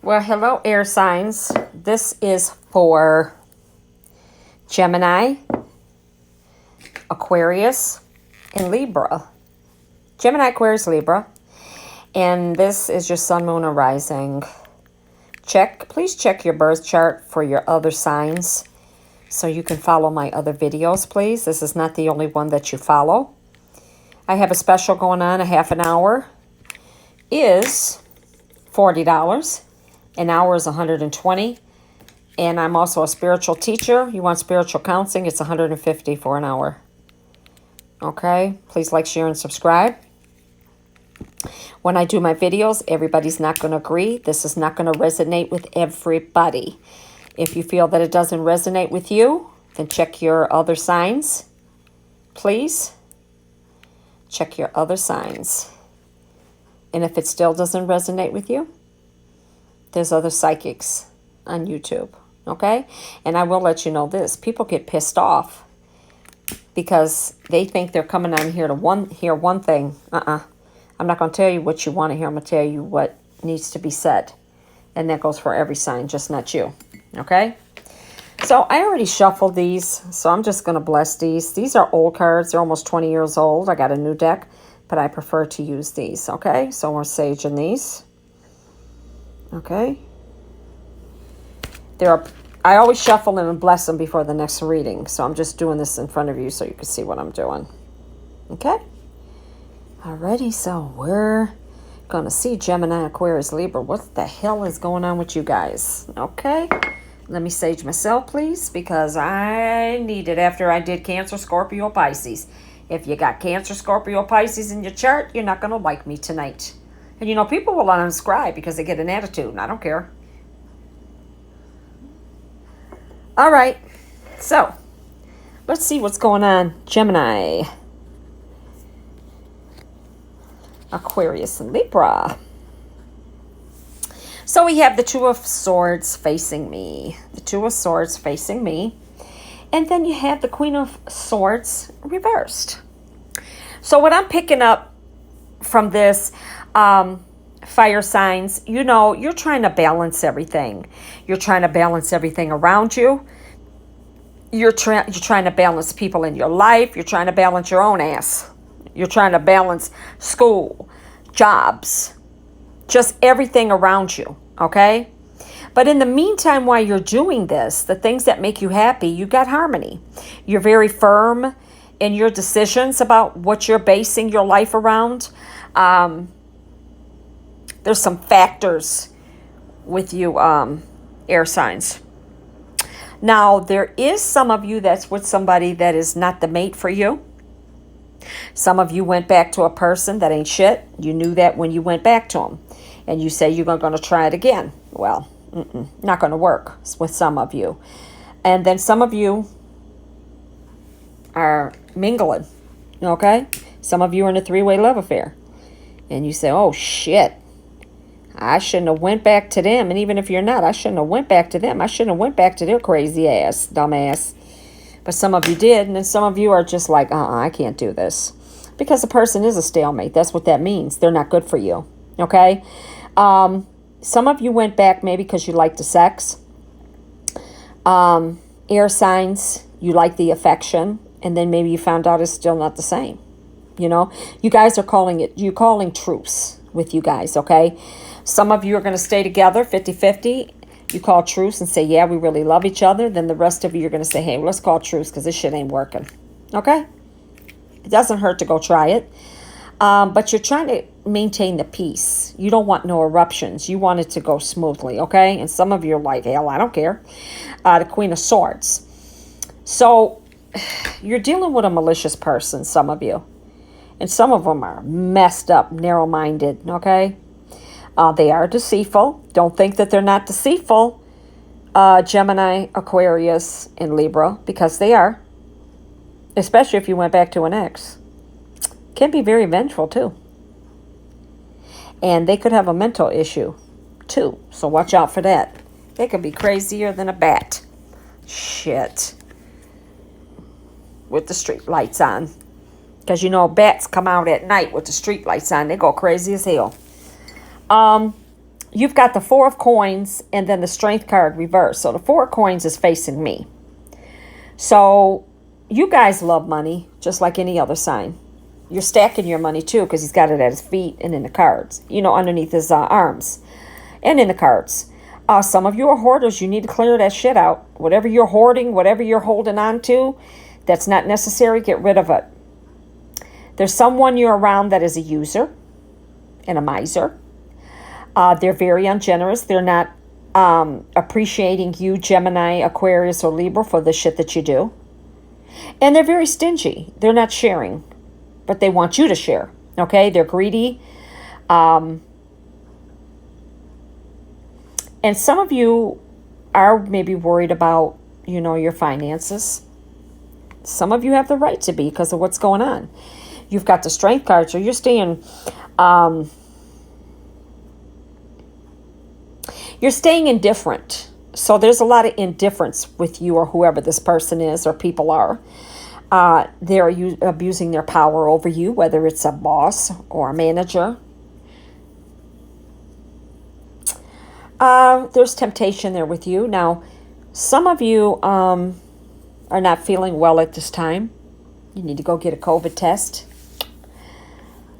Well, hello, air signs. This is for Gemini, Aquarius, and Libra. Gemini, Aquarius, Libra. And this is your sun, moon, or rising. Please check your birth chart for your other signs so you can follow my other videos, please. This is not the only one that you follow. I have a special going on. A half an hour is $40. An hour is $120. And I'm also a spiritual teacher. You want spiritual counseling, it's $150 for an hour. Okay? Please like, share, and subscribe. When I do my videos, everybody's not going to agree. This is not going to resonate with everybody. If you feel that it doesn't resonate with you, then check your other signs. Please. Check your other signs. And if it still doesn't resonate with you, there's other psychics on YouTube, okay? And I will let you know this. People get pissed off because they think they're coming on here to hear one thing. I'm not going to tell you what you want to hear. I'm going to tell you what needs to be said. And that goes for every sign, just not you, okay? So I already shuffled these, so I'm just going to bless these. These are old cards. They're almost 20 years old. I got a new deck, but I prefer to use these, okay? So we're saging these. Okay. I always shuffle them and bless them before the next reading. So I'm just doing this in front of you so you can see what I'm doing. Okay. Alrighty, so we're going to see Gemini, Aquarius, Libra. What the hell is going on with you guys? Okay. Let me sage myself, please, because I need it after I did Cancer, Scorpio, Pisces. If you got Cancer, Scorpio, Pisces in your chart, you're not going to like me tonight. And, you know, people will unsubscribe because they get an attitude, and I don't care. All right. So, let's see what's going on. Gemini, Aquarius, and Libra. So, we have the Two of Swords facing me. The Two of Swords facing me. And then you have the Queen of Swords reversed. So, what I'm picking up from this... fire signs, you know, you're trying to balance everything. You're trying to balance everything around you. You're trying to balance people in your life. You're trying to balance your own ass. You're trying to balance school, jobs, just everything around you, okay? But in the meantime, while you're doing this, the things that make you happy, you got harmony. You're very firm in your decisions about what you're basing your life around. There's some factors with you, air signs. Now, there is some of you that's with somebody that is not the mate for you. Some of you went back to a person that ain't shit. You knew that when you went back to them. And you say you're going to try it again. Well, not going to work with some of you. And then some of you are mingling, okay? Some of you are in a three-way love affair. And you say, oh, shit. I shouldn't have went back to them. And even if you're not, I shouldn't have went back to them. I shouldn't have went back to their crazy ass, dumbass. But some of you did. And then some of you are just like, I can't do this. Because the person is a stalemate. That's what that means. They're not good for you. Okay? Some of you went back maybe because you like the sex. Air signs, you like the affection. And then maybe you found out it's still not the same. You know? You guys are you're calling truce with you guys, okay? Some of you are going to stay together 50-50. You call truce and say, yeah, we really love each other. Then the rest of you are going to say, hey, well, let's call truce because this shit ain't working. Okay? It doesn't hurt to go try it. But you're trying to maintain the peace. You don't want no eruptions. You want it to go smoothly, okay? And some of you are like, hell, I don't care. The Queen of Swords. So you're dealing with a malicious person, some of you. And some of them are messed up, narrow-minded, okay? They are deceitful. Don't think that they're not deceitful, Gemini, Aquarius, and Libra, because they are. Especially if you went back to an ex. Can be very vengeful, too. And they could have a mental issue, too. So watch out for that. They could be crazier than a bat. Shit. With the street lights on. Because, you know, bats come out at night with the street lights on. They go crazy as hell. you've got the Four of Coins and then the Strength card reversed. So the Four of Coins is facing me. So you guys love money just like any other sign. You're stacking your money too because he's got it at his feet and in the cards. You know, underneath his arms and in the cards. Some of you are hoarders. You need to clear that shit out. Whatever you're hoarding, whatever you're holding on to, that's not necessary, get rid of it. There's someone you're around that is a user and a miser. They're very ungenerous. They're not appreciating you, Gemini, Aquarius, or Libra, for the shit that you do. And they're very stingy. They're not sharing, but they want you to share. Okay? They're greedy. And some of you are maybe worried about, you know, your finances. Some of you have the right to be because of what's going on. You've got the Strength card, so you're staying... you're staying indifferent. So there's a lot of indifference with you or whoever this person is or people are. They're abusing their power over you, whether it's a boss or a manager. There's temptation there with you. Now, some of you are not feeling well at this time. You need to go get a COVID test.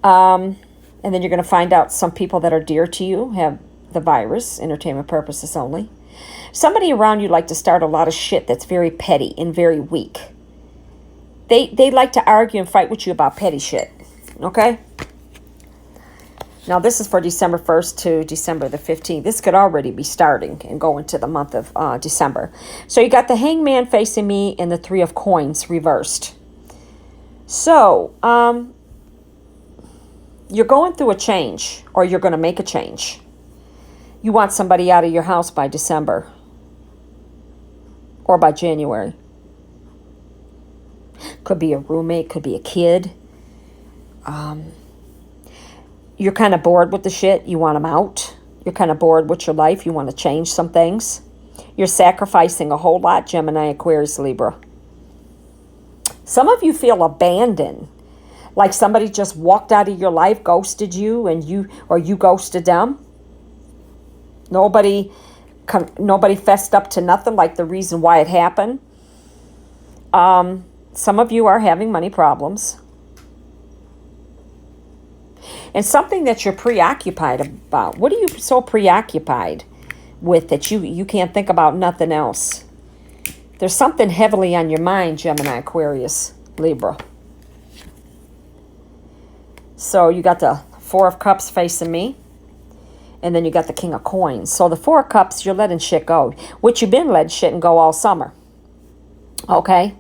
And then you're going to find out some people that are dear to you have the virus, entertainment purposes only. Somebody around you like to start a lot of shit that's very petty and very weak. They like to argue and fight with you about petty shit. Okay? Now, this is for December 1st to December the 15th. This could already be starting and go into the month of December. So you got the Hangman facing me and the Three of Coins reversed. So, you're going through a change, or you're going to make a change. You want somebody out of your house by December or by January. Could be a roommate, could be a kid. You're kind of bored with the shit. You want them out. You're kind of bored with your life. You want to change some things. You're sacrificing a whole lot, Gemini, Aquarius, Libra. Some of you feel abandoned. Like somebody just walked out of your life, ghosted you, and you ghosted them. Nobody fessed up to nothing, like the reason why it happened. Some of you are having money problems. And something that you're preoccupied about. What are you so preoccupied with that you can't think about nothing else? There's something heavily on your mind, Gemini, Aquarius, Libra. So you got the Four of Cups facing me. And then you got the King of Coins. So the Four of Cups, you're letting shit go. Which you've been letting shit and go all summer. Okay?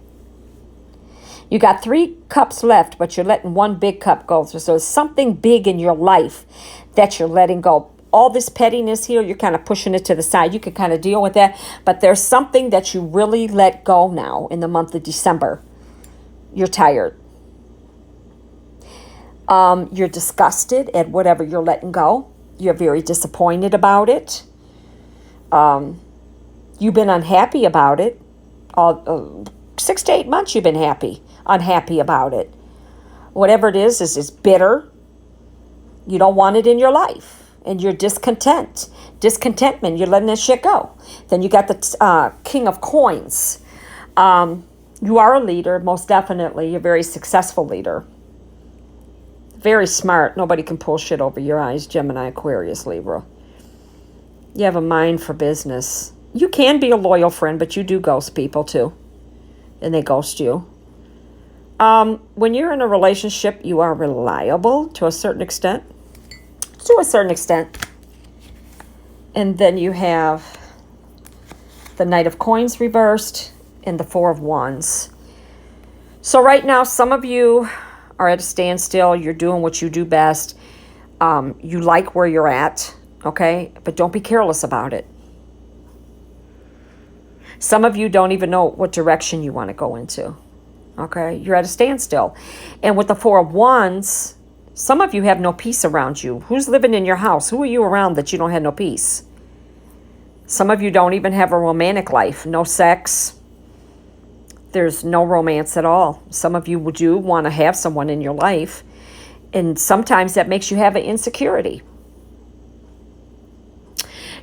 You got 3 cups left, but you're letting 1 big cup go. So there's something big in your life that you're letting go. All this pettiness here, you're kind of pushing it to the side. You can kind of deal with that. But there's something that you really let go now in the month of December. You're tired. You're disgusted at whatever you're letting go. You're very disappointed about it. You've been unhappy about it. 6 to 8 months you've been unhappy about it. Whatever it is bitter. You don't want it in your life. And you're discontent. Discontentment, you're letting that shit go. Then you got the King of Coins. You are a leader, most definitely. You're a very successful leader. Very smart. Nobody can pull shit over your eyes, Gemini, Aquarius, Libra. You have a mind for business. You can be a loyal friend, but you do ghost people too. And they ghost you. When you're in a relationship, you are reliable to a certain extent. To a certain extent. And then you have the Knight of Coins reversed and the Four of Wands. So right now, some of you are at a standstill. You're doing what you do best. You like where you're at, okay? But don't be careless about it. Some of you don't even know what direction you want to go into, okay? You're at a standstill. And with the Four of Wands, some of you have no peace around you. Who's living in your house? Who are you around that you don't have no peace? Some of you don't even have a romantic life. No sex. There's no romance at all. Some of you do want to have someone in your life. And sometimes that makes you have an insecurity.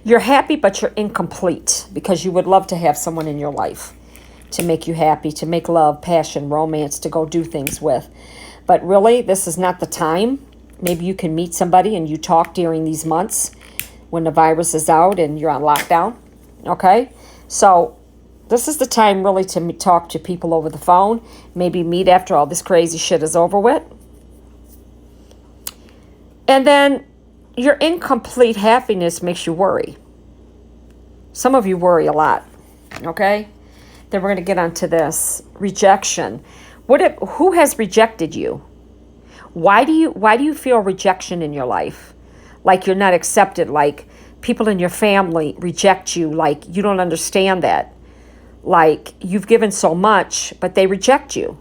You're happy, but you're incomplete because you would love to have someone in your life to make you happy, to make love, passion, romance, to go do things with. But really, this is not the time. Maybe you can meet somebody and you talk during these months when the virus is out and you're on lockdown. Okay? So this is the time really to talk to people over the phone. Maybe meet after all this crazy shit is over with. And then your incomplete happiness makes you worry. Some of you worry a lot. Okay? Then we're going to get onto this. Rejection. Who has rejected you? Why do you feel rejection in your life? Like you're not accepted, like people in your family reject you, like you don't understand that. Like you've given so much, but they reject you.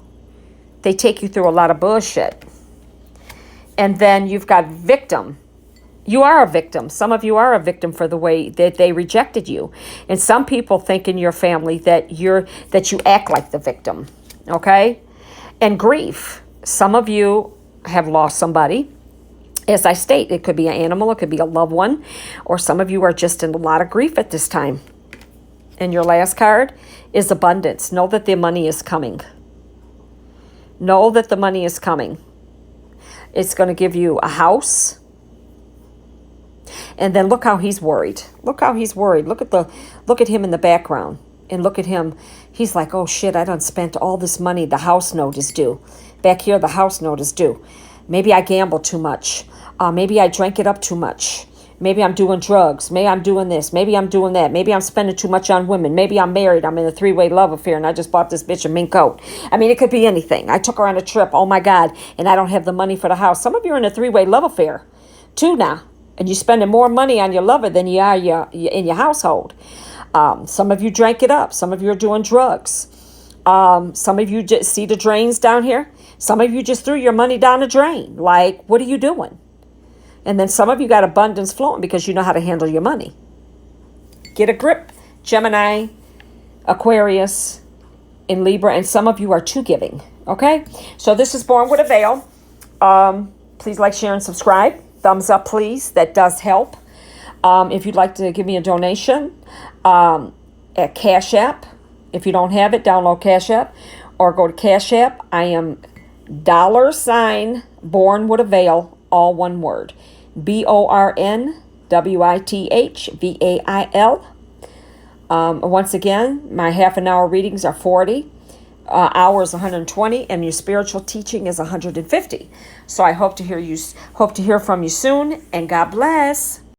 They take you through a lot of bullshit. And then you've got victim. You are a victim. Some of you are a victim for the way that they rejected you. And some people think in your family that you act like the victim. Okay? And grief. Some of you have lost somebody. As I state, it could be an animal, it could be a loved one, or some of you are just in a lot of grief at this time. And your last card is abundance. Know that the money is coming. Know that the money is coming. It's going to give you a house. And then look how he's worried. Look how he's worried. Look at him in the background. And look at him. He's like, oh shit, I done spent all this money. The house note is due. Back here, the house note is due. Maybe I gambled too much. Maybe I drank it up too much. Maybe I'm doing drugs. Maybe I'm doing this. Maybe I'm doing that. Maybe I'm spending too much on women. Maybe I'm married. I'm in a 3-way love affair and I just bought this bitch a mink coat. I mean, it could be anything. I took her on a trip. Oh my God. And I don't have the money for the house. Some of you are in a 3-way love affair too now. And you're spending more money on your lover than you are in your household. Some of you drank it up. Some of you are doing drugs. Some of you just see the drains down here. Some of you just threw your money down the drain. Like, what are you doing? And then some of you got abundance flowing because you know how to handle your money. Get a grip, Gemini, Aquarius, in Libra. And some of you are too giving. Okay? So this is Born with a Veil. Please like, share, and subscribe. Thumbs up, please. That does help. If you'd like to give me a donation, at Cash App. If you don't have it, download Cash App. Or go to Cash App. I am $ Born with a Veil, all one word. BORNWITHVAIL. Once again, my half an hour readings are 40. Hours 120, and your spiritual teaching is 150. So I hope to hear from you soon, and God bless.